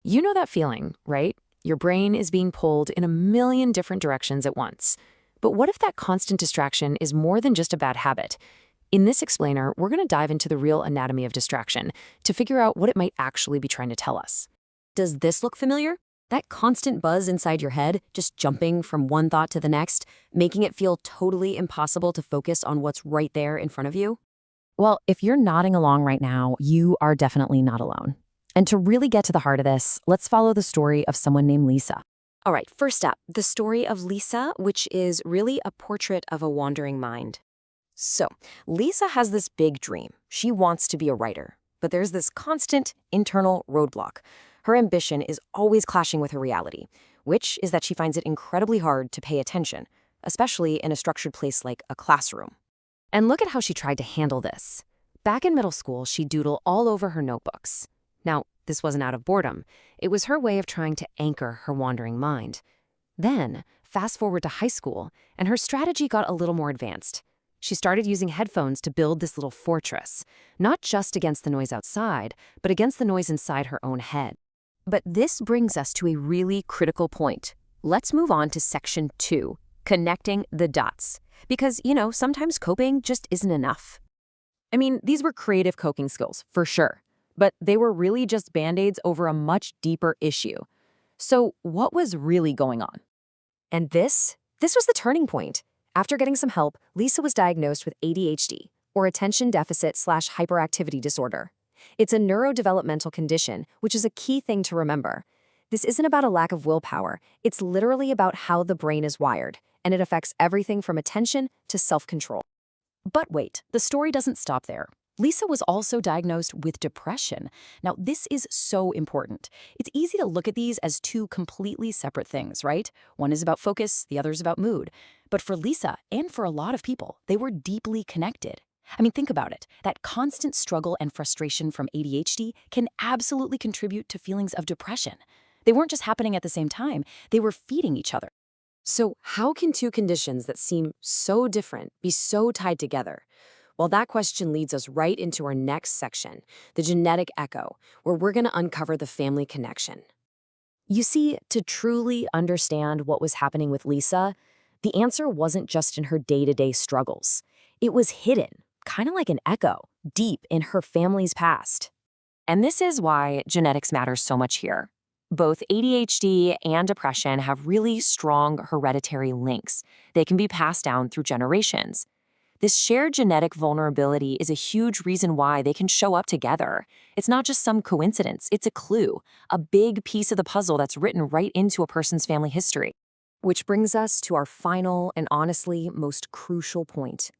You know that feeling, right? Your brain is being pulled in a million different directions at once. But what if that constant distraction is more than just a bad habit? In this explainer, we're going to dive into the real anatomy of distraction to figure out what it might actually be trying to tell us. Does this look familiar? That constant buzz inside your head, just jumping from one thought to the next, making it feel totally impossible to focus on what's right there in front of you? Well, if you're nodding along right now, you are definitely not alone. And to really get to the heart of this, let's follow the story of someone named Lisa. All right, first up, the story of Lisa, which is really a portrait of a wandering mind. So, Lisa has this big dream. She wants to be a writer, but there's this constant internal roadblock. Her ambition is always clashing with her reality, which is that she finds it incredibly hard to pay attention, especially in a structured place like a classroom. And look at how she tried to handle this. Back in middle school, she'd doodle all over her notebooks. Now, this wasn't out of boredom. It was her way of trying to anchor her wandering mind. Then, fast forward to high school, and her strategy got a little more advanced. She started using headphones to build this little fortress, not just against the noise outside, but against the noise inside her own head. But this brings us to a really critical point. Let's move on to section 2, connecting the dots. Because, sometimes coping just isn't enough. I mean, these were creative coping skills, for sure. But they were really just band-aids over a much deeper issue. So what was really going on? And this was the turning point. After getting some help, Lisa was diagnosed with ADHD, or attention deficit/hyperactivity disorder. It's a neurodevelopmental condition, which is a key thing to remember. This isn't about a lack of willpower. It's literally about how the brain is wired, and it affects everything from attention to self-control. But wait, the story doesn't stop there. Lisa was also diagnosed with depression. Now, this is so important. It's easy to look at these as two completely separate things, right? One is about focus, the other is about mood. But for Lisa, and for a lot of people, they were deeply connected. I mean, think about it. That constant struggle and frustration from ADHD can absolutely contribute to feelings of depression. They weren't just happening at the same time, they were feeding each other. So how can two conditions that seem so different be so tied together? Well, that question leads us right into our next section, the genetic echo, where we're going to uncover the family connection. You see, to truly understand what was happening with Lisa, the answer wasn't just in her day-to-day struggles. It was hidden, kind of like an echo, deep in her family's past. And this is why genetics matters so much here. Both ADHD and depression have really strong hereditary links. They can be passed down through generations. This shared genetic vulnerability is a huge reason why they can show up together. It's not just some coincidence, it's a clue, a big piece of the puzzle that's written right into a person's family history. Which brings us to our final and honestly most crucial point: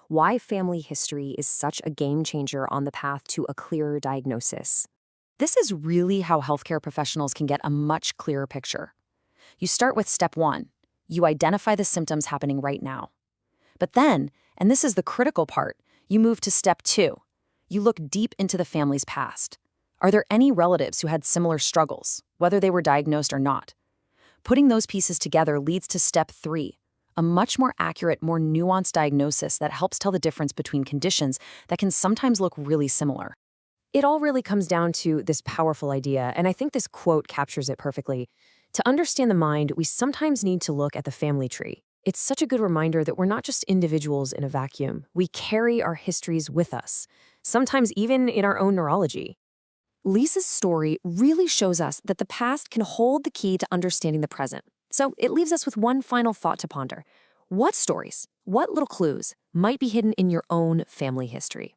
why family history is such a game changer on the path to a clearer diagnosis. This is really how healthcare professionals can get a much clearer picture. You start with step 1. You identify the symptoms happening right now. But then, and this is the critical part, you move to step 2. You look deep into the family's past. Are there any relatives who had similar struggles, whether they were diagnosed or not? Putting those pieces together leads to step 3, a much more accurate, more nuanced diagnosis that helps tell the difference between conditions that can sometimes look really similar. It all really comes down to this powerful idea, and I think this quote captures it perfectly. To understand the mind, we sometimes need to look at the family tree. It's such a good reminder that we're not just individuals in a vacuum. We carry our histories with us, sometimes even in our own neurology. Lisa's story really shows us that the past can hold the key to understanding the present. So it leaves us with one final thought to ponder. What stories, what little clues might be hidden in your own family history?